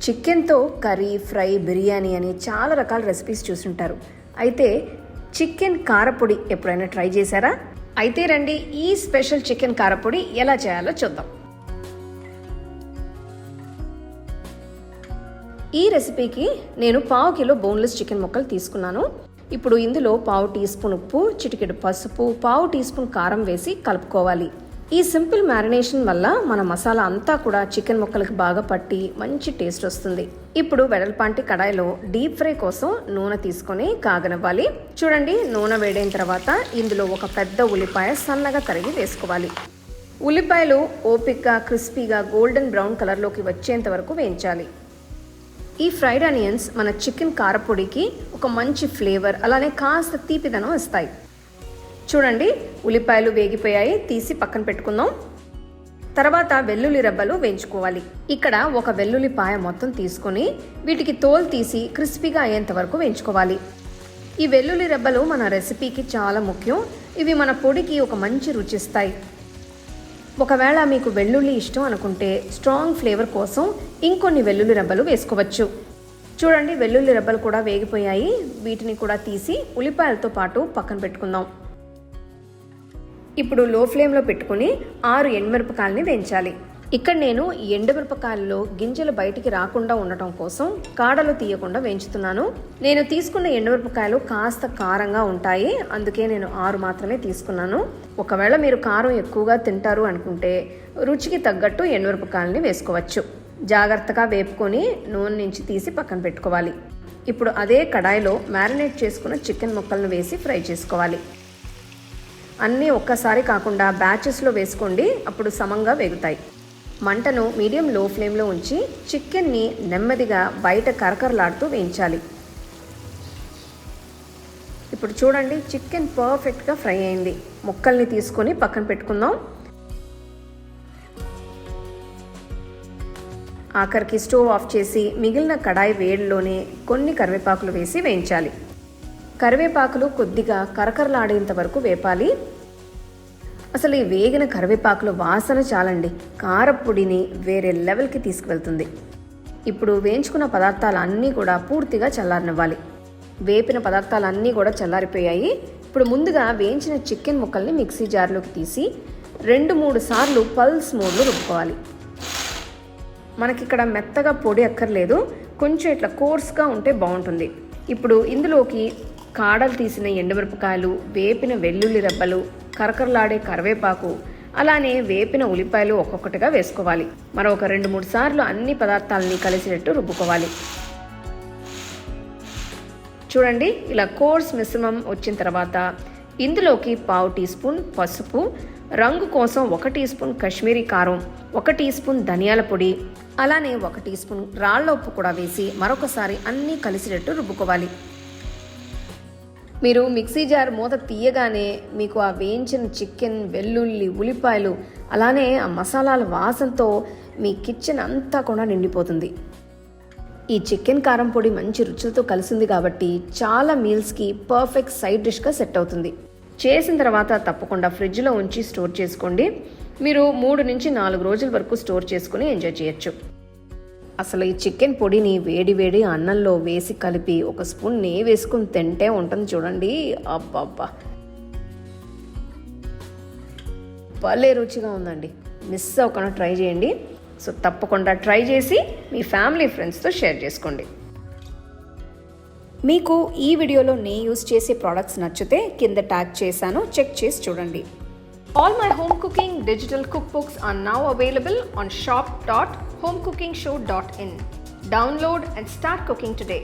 చికెన్తో curry, fry, biryani అని చాలా రకాల రెసిపీస్ చూసుంటారు. అయితే చికెన్ కారపొడి ఎప్పుడైనా ట్రై చేశారా? అయితే రండి, ఈ స్పెషల్ చికెన్ కారపొడి ఎలా చేయాలో చూద్దాం. ఈ రెసిపీకి నేను 1/2 కిలో బోన్లెస్ చికెన్ ముక్కలు తీసుకున్నాను. ఇప్పుడు ఇందులో 1/2 టీ స్పూన్ ఉప్పు, చిటికెడు పసుపు, 1/2 టీ స్పూన్ కారం వేసి కలుపుకోవాలి. ఈ సింపుల్ మ్యారినేషన్ వల్ల మన మసాలా అంతా కూడా చికెన్ ముక్కలకి బాగా పట్టి మంచి టేస్ట్ వస్తుంది. ఇప్పుడు వెడల్పాంటి కడాయిలో డీప్ ఫ్రై కోసం నూనె తీసుకొని కాగనివ్వాలి. చూడండి, నూనె వేడైన తర్వాత ఇందులో ఒక పెద్ద ఉల్లిపాయ సన్నగా తరిగి వేసుకోవాలి. ఉల్లిపాయలు ఓపిక్గా క్రిస్పీగా గోల్డెన్ బ్రౌన్ కలర్లోకి వచ్చేంత వరకు వేయించాలి. ఈ ఫ్రైడ్ ఆనియన్స్ మన చికెన్ కారపొడికి ఒక మంచి ఫ్లేవర్, అలానే కాస్త తీపిదనం ఇస్తాయి. చూడండి, ఉల్లిపాయలు వేగిపోయాయి, తీసి పక్కన పెట్టుకుందాం. తర్వాత వెల్లుల్లి రెబ్బలు వేయించుకోవాలి. ఇక్కడ ఒక వెల్లుల్లిపాయ మొత్తం తీసుకొని వీటికి తోలు తీసి క్రిస్పీగా అయ్యేంత వరకు వేయించుకోవాలి. ఈ వెల్లుల్లి రెబ్బలు మన రెసిపీకి చాలా ముఖ్యం. ఇవి మన పొడికి ఒక మంచి రుచిస్తాయి. ఒకవేళ మీకు వెల్లుల్లి ఇష్టం అనుకుంటే స్ట్రాంగ్ ఫ్లేవర్ కోసం ఇంకొన్ని వెల్లుల్లి రెబ్బలు వేసుకోవచ్చు. చూడండి, వెల్లుల్లి రెబ్బలు కూడా వేగిపోయాయి. వీటిని కూడా తీసి ఉల్లిపాయలతో పాటు పక్కన పెట్టుకుందాం. ఇప్పుడు లో ఫ్లేమ్లో పెట్టుకుని 6 ఎండుమిరపకాయలని వేయించాలి. ఇక్కడ నేను ఎండుమిరపకాయల్లో గింజలు బయటికి రాకుండా ఉండటం కోసం కాడలు తీయకుండా వేయించుతున్నాను. నేను తీసుకున్న ఎండుమిరపకాయలు కాస్త కారంగా ఉంటాయి, అందుకే నేను 6 మాత్రమే తీసుకున్నాను. ఒకవేళ మీరు కారం ఎక్కువగా తింటారు అనుకుంటే రుచికి తగ్గట్టు ఎండుమిరపకాయలని వేసుకోవచ్చు. జాగ్రత్తగా వేపుకొని నూనె నుంచి తీసి పక్కన పెట్టుకోవాలి. ఇప్పుడు అదే కడాయిలో మ్యారినేట్ చేసుకున్న చికెన్ ముక్కలను వేసి ఫ్రై చేసుకోవాలి. అన్నీ ఒక్కసారి కాకుండా బ్యాచెస్లో వేసుకోండి, అప్పుడు సమంగా వేగుతాయి. మంటను మీడియం లో ఫ్లేమ్లో ఉంచి చికెన్ని నెమ్మదిగా బయట కరకరలాడుతూ వేయించాలి. ఇప్పుడు చూడండి, చికెన్ పర్ఫెక్ట్గా ఫ్రై అయింది. ముక్కల్ని తీసుకొని పక్కన పెట్టుకుందాం. ఆఖరికి స్టవ్ ఆఫ్ చేసి మిగిలిన కడాయి వేడిలోనే కొన్ని కరివేపాకులు వేసి వేయించాలి. కరివేపాకులు కొద్దిగా కరకరలాడేంత వరకు వేపాలి. అసలు ఈ వేగిన కరివేపాకులు వాసన చాలండి, కారపొడిని వేరే లెవెల్కి తీసుకువెళ్తుంది. ఇప్పుడు వేయించుకున్న పదార్థాలు అన్నీ కూడా పూర్తిగా చల్లారనివ్వాలి. వేపిన పదార్థాలు అన్నీ కూడా చల్లారిపోయాయి. ఇప్పుడు ముందుగా వేయించిన చికెన్ ముక్కల్ని మిక్సీ జార్లోకి తీసి 2-3 సార్లు పల్స్ మోడ్లో రుబ్బుకోవాలి. మనకిక్కడ మెత్తగా పొడి అక్కర్లేదు, కొంచెం ఇట్లా కోర్స్గా ఉంటే బాగుంటుంది. ఇప్పుడు ఇందులోకి కాడలు తీసిన ఎండుమిరపకాయలు, వేపిన వెల్లుల్లి రెబ్బలు, కరకరలాడే కరివేపాకు, అలానే వేపిన ఉల్లిపాయలు ఒక్కొక్కటిగా వేసుకోవాలి. మరొక 2-3 సార్లు అన్ని పదార్థాలని కలిసినట్టు రుబ్బుకోవాలి. చూడండి, ఇలా కోర్స్ మిశ్రమం వచ్చిన తర్వాత ఇందులోకి 1/2 టీ స్పూన్ పసుపు, రంగు కోసం 1 టీ స్పూన్ కాశ్మీరీ కారం, 1 టీ స్పూన్ ధనియాల పొడి, అలానే 1 టీ స్పూన్ రాళ్ళ ఉప్పు కూడా వేసి మరొకసారి అన్నీ కలిసినట్టు రుబ్బుకోవాలి. మీరు మిక్సీ జార్ మూత తీయగానే మీకు ఆ వేయించిన చికెన్, వెల్లుల్లి, ఉల్లిపాయలు, అలానే ఆ మసాలాల వాసనతో మీ కిచెన్ అంతా కూడా నిండిపోతుంది. ఈ చికెన్ కారం పొడి మంచి రుచులతో కలిసింది కాబట్టి చాలా మీల్స్కి పర్ఫెక్ట్ సైడ్ డిష్గా సెట్ అవుతుంది. చేసిన తర్వాత తప్పకుండా ఫ్రిడ్జ్లో ఉంచి స్టోర్ చేసుకోండి. మీరు 3 నుంచి 4 రోజుల వరకు స్టోర్ చేసుకుని ఎంజాయ్ చేయొచ్చు. అసలు ఈ చికెన్ పొడిని వేడి వేడి అన్నంలో వేసి కలిపి 1 స్పూన్ నెయ్యి వేసుకుని తింటే ఉంటుంది చూడండి, అబ్బబ్బా భలే రుచిగా ఉందండి. మిస్ అవ్వకుండా ట్రై చేయండి. సో తప్పకుండా ట్రై చేసి మీ ఫ్యామిలీ ఫ్రెండ్స్తో షేర్ చేసుకోండి. మీకు ఈ వీడియోలో నేను యూజ్ చేసే ప్రోడక్ట్స్ నచ్చితే కింద ట్యాగ్ చేశాను, చెక్ చేసి చూడండి. All my home cooking digital cookbooks are now available on shop.homecookingshow.in. Download and start cooking today.